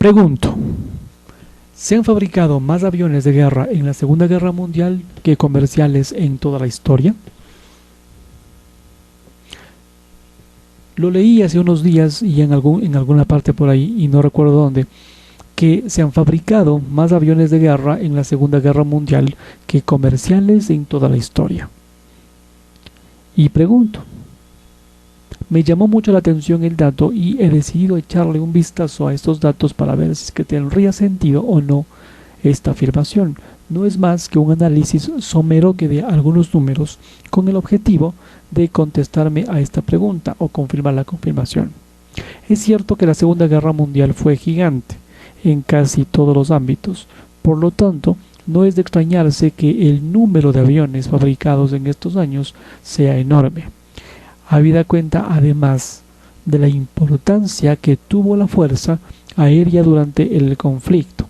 Pregunto, ¿se han fabricado más aviones de guerra en la Segunda Guerra Mundial que comerciales en toda la historia? Lo leí hace unos días y en alguna parte por ahí, y no recuerdo dónde, que se han fabricado más aviones de guerra en la Segunda Guerra Mundial que comerciales en toda la historia. Y pregunto, me llamó mucho la atención el dato y he decidido echarle un vistazo a estos datos para ver si es que tendría sentido o no esta afirmación. No es más que un análisis somero que de algunos números con el objetivo de contestarme a esta pregunta o confirmar la confirmación. Es cierto que la Segunda Guerra Mundial fue gigante en casi todos los ámbitos, por lo tanto, no es de extrañarse que el número de aviones fabricados en estos años sea enorme. Habida cuenta además de la importancia que tuvo la fuerza aérea durante el conflicto.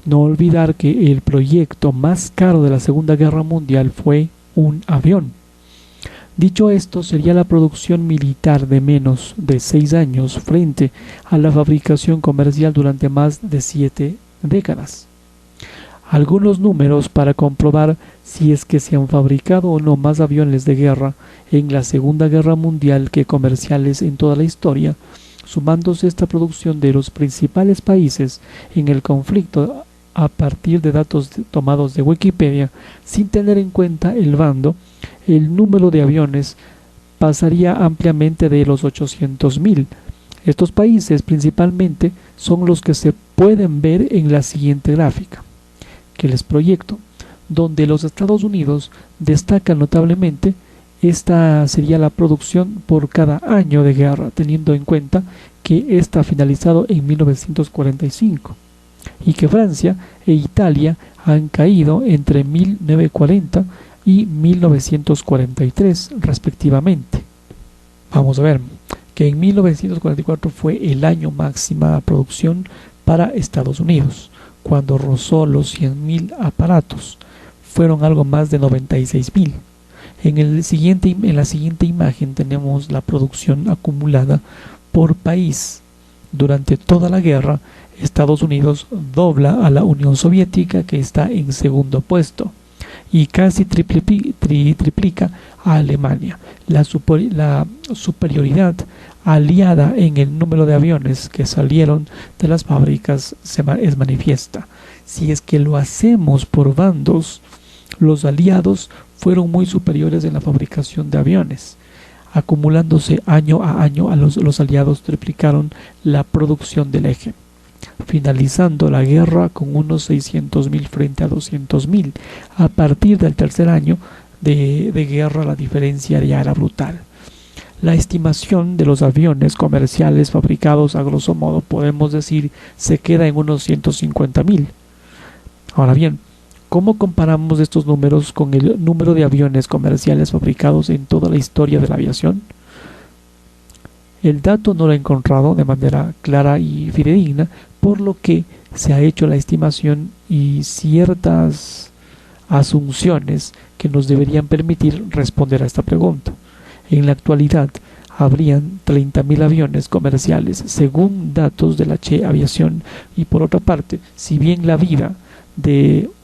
No olvidar que el proyecto más caro de la Segunda Guerra Mundial fue un avión. Dicho esto, sería la producción militar de menos de 6 años frente a la fabricación comercial durante más de 7 décadas. Algunos números para comprobar si es que se han fabricado o no más aviones de guerra en la Segunda Guerra Mundial que comerciales en toda la historia, sumándose esta producción de los principales países en el conflicto a partir de datos tomados de Wikipedia, sin tener en cuenta el bando, el número de aviones pasaría ampliamente de los 800.000. Estos países principalmente son los que se pueden ver en la siguiente gráfica que les proyecto, donde los Estados Unidos destacan notablemente. Esta sería la producción por cada año de guerra, teniendo en cuenta que esta ha finalizado en 1945 y que Francia e Italia han caído entre 1940 y 1943 respectivamente. Vamos a ver que en 1944 fue el año máxima producción para Estados Unidos, cuando rozó los 100.000 aparatos. Fueron algo más de 96.000. En la siguiente imagen tenemos la producción acumulada por país. Durante toda la guerra, Estados Unidos dobla a la Unión Soviética, que está en segundo puesto, y casi triplica a Alemania. La superioridad aliada en el número de aviones que salieron de las fábricas es manifiesta. Si es que lo hacemos por bandos, los aliados fueron muy superiores en la fabricación de aviones. Acumulándose año a año, los aliados triplicaron la producción del eje, finalizando la guerra con unos 600.000 frente a 200.000. A partir del tercer año de guerra, la diferencia ya era brutal. La estimación de los aviones comerciales fabricados, a grosso modo, podemos decir, se queda en unos 150.000. Ahora bien, ¿cómo comparamos estos números con el número de aviones comerciales fabricados en toda la historia de la aviación? El dato no lo he encontrado de manera clara y fidedigna, por lo que se ha hecho la estimación y ciertas asunciones que nos deberían permitir responder a esta pregunta. En la actualidad, habrían 30.000 aviones comerciales, según datos de la Che Aviación, y por otra parte, si bien la vida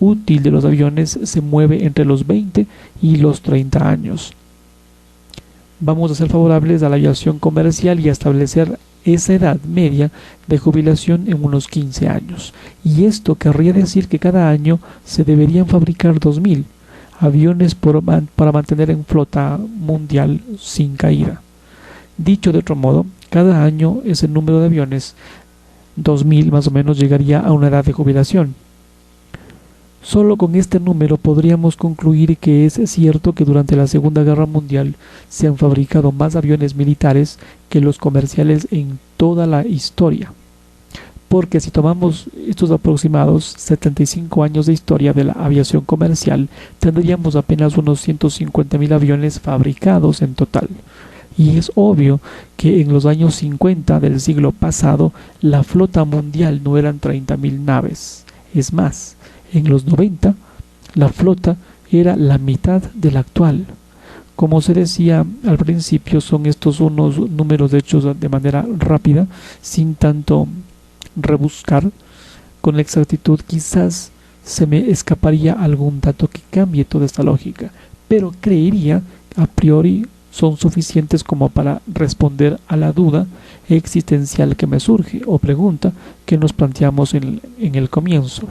útil de los aviones se mueve entre los 20 y los 30 años. Vamos a ser favorables a la aviación comercial y a establecer esa edad media de jubilación en unos 15 años. Y esto querría decir que cada año se deberían fabricar 2.000 aviones para mantener en flota mundial sin caída. Dicho de otro modo, cada año ese número de aviones, 2.000 más o menos, llegaría a una edad de jubilación. Solo con este número podríamos concluir que es cierto que durante la Segunda Guerra Mundial se han fabricado más aviones militares que los comerciales en toda la historia. Porque si tomamos estos aproximados 75 años de historia de la aviación comercial, tendríamos apenas unos 150.000 aviones fabricados en total. Y es obvio que en los años 50 del siglo pasado, la flota mundial no eran 30.000 naves. Es más, en los 90, la flota era la mitad de la actual. Como se decía al principio, son estos unos números hechos de manera rápida, sin tanto rebuscar con exactitud, quizás se me escaparía algún dato que cambie toda esta lógica, pero creería a priori son suficientes como para responder a la duda existencial que me surge o pregunta que nos planteamos en el comienzo.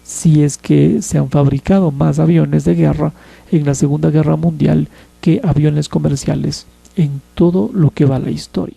Si es que se han fabricado más aviones de guerra en la Segunda Guerra Mundial que aviones comerciales en todo lo que va la historia.